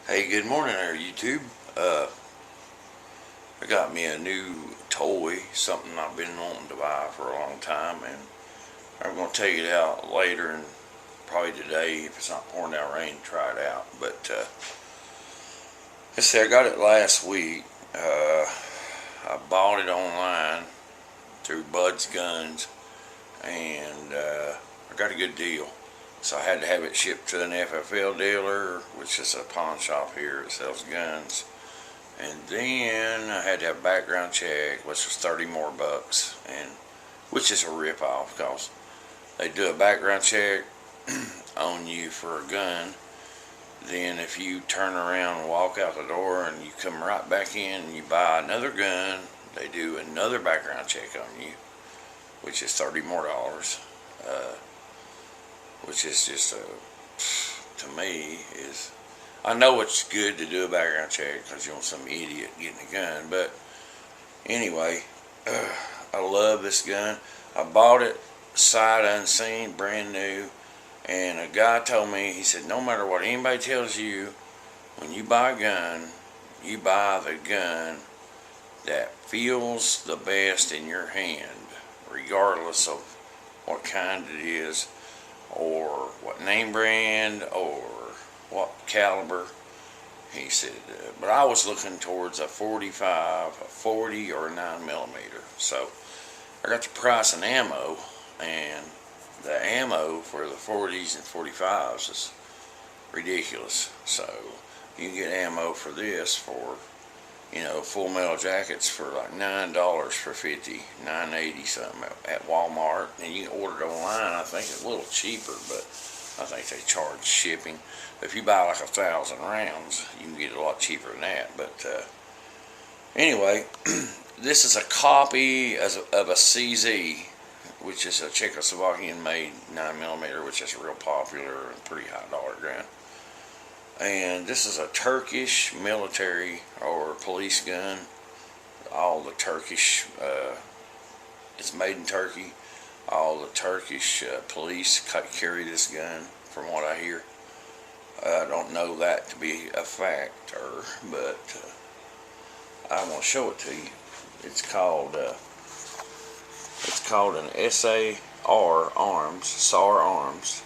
Hey, good morning there, YouTube. I got me a new toy, something I've been wanting to buy for a long time, and I'm going to take it out later and probably today, if it's not pouring down rain, try it out. But let's see, I got it last week. I bought it online through Bud's Guns, and I got a good deal. So I had to have it shipped to an FFL dealer, which is a pawn shop here that sells guns. And then I had to have a background check, which was 30 more bucks, and which is a rip-off because they do a background check on you for a gun. Then if you turn around and walk out the door and you come right back in and you buy another gun, they do another background check on you, which is $30 more. Which is just to me is, I know it's good to do a background check because you want some idiot getting a gun, but anyway, I love this gun. I bought it sight unseen, brand new, and a guy told me, he said, no matter what anybody tells you, when you buy a gun, you buy the gun that feels the best in your hand, regardless of what kind it is, or what name brand, or what caliber. He said, but I was looking towards a 45, a 40, or a 9mm. So I got the price and ammo, and the ammo for the 40s and 45s is ridiculous. So you can get ammo for this for, full metal jackets for like $9 for 50, $9.80 something at Walmart, and you can order it online. I think it's a little cheaper, but I think they charge shipping. If you buy like 1,000 rounds, you can get it a lot cheaper than that. But anyway, this is a copy of a CZ, which is a Czechoslovakian-made 9mm, which is real popular and pretty high dollar gun. And this is a Turkish military or police gun. All the Turkish, it's made in Turkey. All the Turkish police carry this gun, from what I hear. I don't know that to be a fact, but I want to show it to you. It's called an SAR Arms, SAR Arms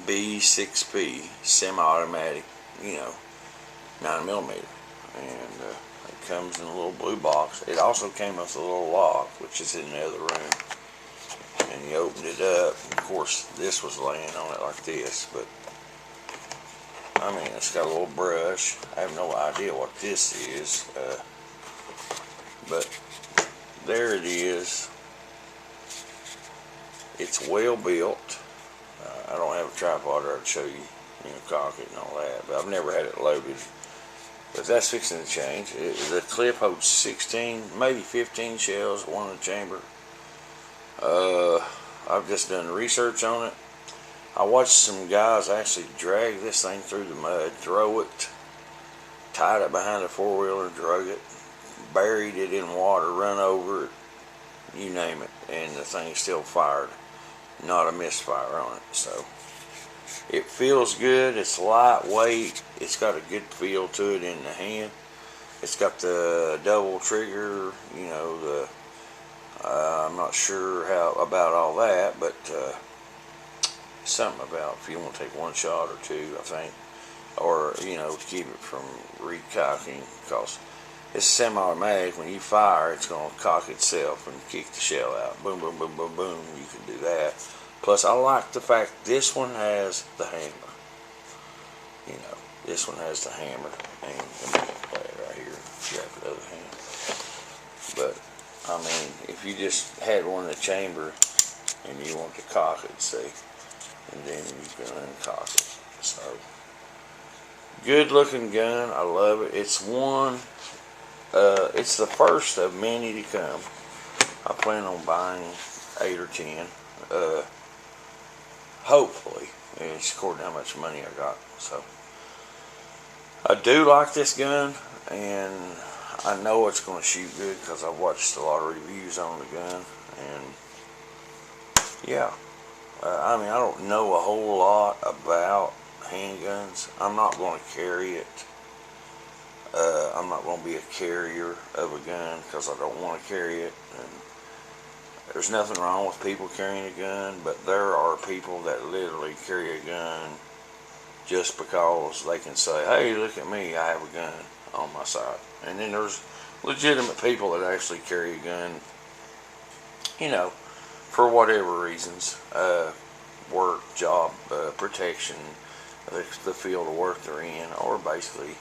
B6P semi-automatic, 9mm, and it comes in a little blue box. It also came with a little lock, which is in the other room, and you opened it up. Of course, this was laying on it like this, but I mean, it's got a little brush. I have no idea what this is, but there it is. It's well built. I don't have a tripod there to show you, cock it and all that, but I've never had it loaded. But that's fixing to change. The clip holds 16, maybe 15 shells, one in the chamber. I've just done research on it. I watched some guys actually drag this thing through the mud, throw it, tied it behind a four-wheeler, drug it, buried it in water, run over it, you name it, and the thing still fired. Not a misfire on it. So it feels good. It's lightweight. It's got a good feel to it in the hand. It's got the double trigger, I'm not sure about all that, but something about if you want to take one shot or two, I think, or to keep it from recocking, because it's semi-automatic. When you fire, it's going to cock itself and kick the shell out. Boom, boom, boom, boom, boom. You can do that. Plus, I like the fact this one has the hammer. This one has the hammer. And let me play it right here. Grab the other hand. But, I mean, if you just had one in the chamber and you want to cock it, see, and then you can uncock it. So, good looking gun. I love it. It's it's the first of many to come. I plan on buying 8 or 10. Hopefully. It's according to how much money I got. So I do like this gun, and I know it's going to shoot good because I've watched a lot of reviews on the gun. And yeah, I mean, I don't know a whole lot about handguns. I'm not going to carry it. I'm not going to be a carrier of a gun because I don't want to carry it. And there's nothing wrong with people carrying a gun, but there are people that literally carry a gun just because they can say, hey, look at me, I have a gun on my side. And then there's legitimate people that actually carry a gun, you know, for whatever reasons, work, job, protection, the field of work they're in, or basically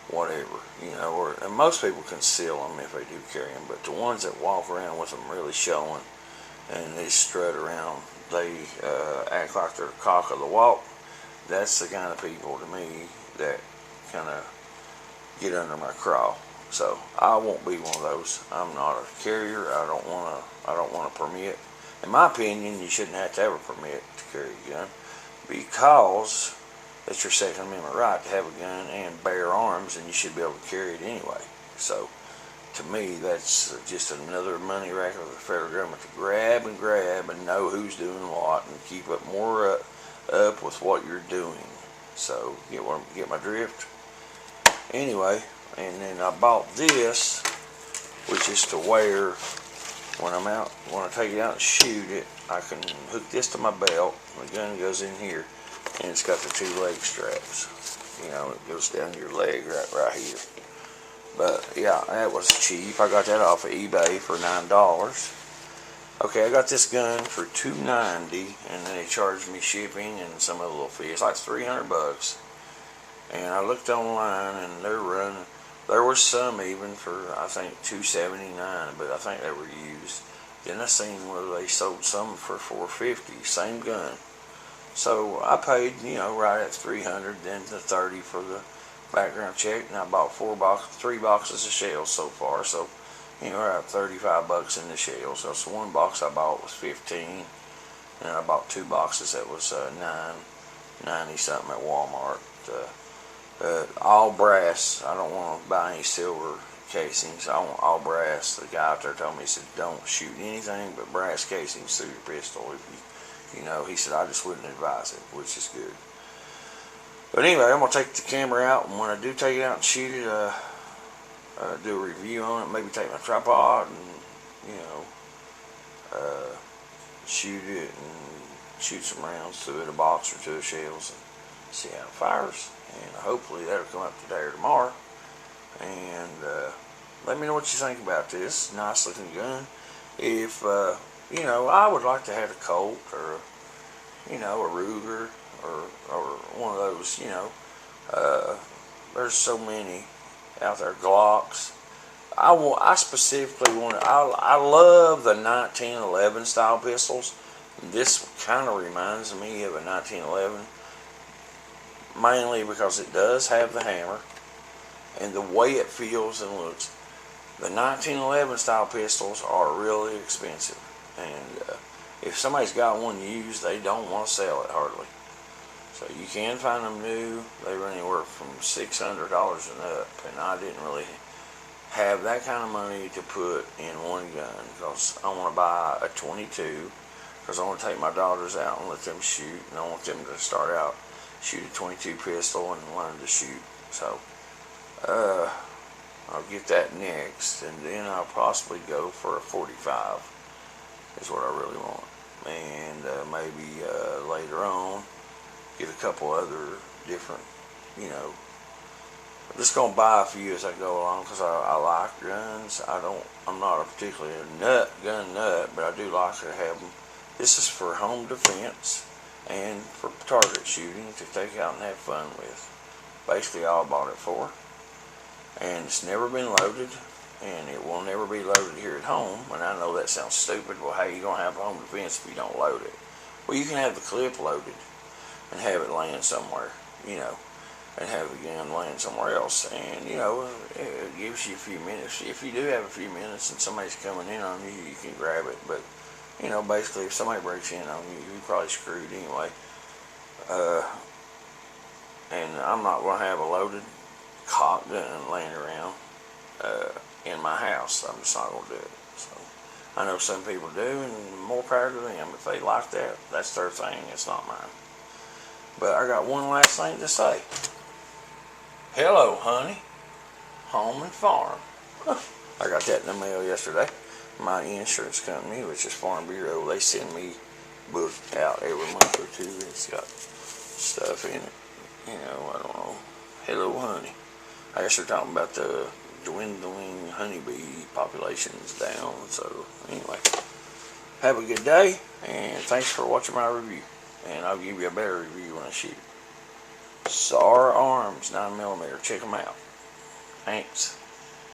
whatever, you know. And most people conceal them if they do carry them, but the ones that walk around with them really showing and they strut around, they act like they're the cock of the walk. That's the kind of people to me that kind of get under my craw. So I won't be one of those. I'm not a carrier. I don't want a permit. In my opinion, you shouldn't have to have a permit to carry a gun because it's your Second Amendment right to have a gun and bear arms, and you should be able to carry it anyway. So to me, that's just another money racket of the federal government to grab and know who's doing what and keep up more up with what you're doing. So get my drift? Anyway, and then I bought this, which is to wear when I'm out. When I take it out and shoot it, I can hook this to my belt. The gun goes in here, and it's got the 2 leg straps. You know, it goes down your leg right here. But yeah, that was cheap. I got that off of eBay for $9. Okay, I got this gun for $290, and then they charged me shipping and some other little fee. It's like $300. And I looked online, and they're running. There was some even for, I think, $279, but I think they were used. Then I seen where they sold some for $450, same gun. So I paid, you know, right at $300, then the $30 for the background check, and I bought 3 boxes of shells so far. So, you know, we're at $35 in the shells. So one box I bought was $15, and I bought 2 boxes that was $9.90 something at Walmart. All brass. I don't want to buy any silver casings. I want all brass. The guy out there told me, he said, don't shoot anything but brass casings through your pistol. If you know, he said, I just wouldn't advise it, which is good. But anyway, I'm going to take the camera out, and when I do take it out and shoot it, do a review on it, maybe take my tripod and, you know, shoot it and shoot some rounds through it, a box or 2 of shells, and see how it fires. And hopefully that'll come up today or tomorrow. And let me know what you think about this nice looking gun. If you know, I would like to have a Colt or, you know, a Ruger or one of those, you know. There's so many out there, Glocks. I specifically want. I love the 1911 style pistols. This kind of reminds me of a 1911. Mainly because it does have the hammer and the way it feels and looks. The 1911 style pistols are really expensive, and if somebody's got one used, they don't want to sell it hardly. So you can find them new. They run anywhere from $600 and up, and I didn't really have that kind of money to put in one gun because I want to buy a 22 because I want to take my daughters out and let them shoot, and I want them to start out shoot a 22 pistol and learn to shoot. So I'll get that next, and then I'll possibly go for a 45 is what I really want. And maybe later on get a couple other different, you know, I'm just gonna buy a few as I go along because I like guns. I'm not a particularly gun nut, but I do like to have them. This is for home defense and for target shooting to take out and have fun with. Basically all I bought it for. And it's never been loaded, and it will never be loaded here at home. And I know that sounds stupid. Well, how are you going to have home defense if you don't load it? Well, you can have the clip loaded and have it laying somewhere, you know, and have the gun laying somewhere else. And, you know, it gives you a few minutes. If you do have a few minutes and somebody's coming in on you, you can grab it. But, you know, basically, if somebody breaks in on you, you're probably screwed anyway. And I'm not going to have a loaded cock gun laying around in my house. I'm just not going to do it. So I know some people do, and more power to them. If they like that, that's their thing. It's not mine. But I got one last thing to say. Hello, honey. Home and farm. I got that in the mail yesterday. My insurance company, which is Farm Bureau, they send me book out every month or two. It's got stuff in it. You know, I don't know. Hello, honey. I guess they're talking about the dwindling honeybee populations down. So, anyway, have a good day, and thanks for watching my review. And I'll give you a better review when I shoot. SAR Arms 9mm. Check them out. Thanks.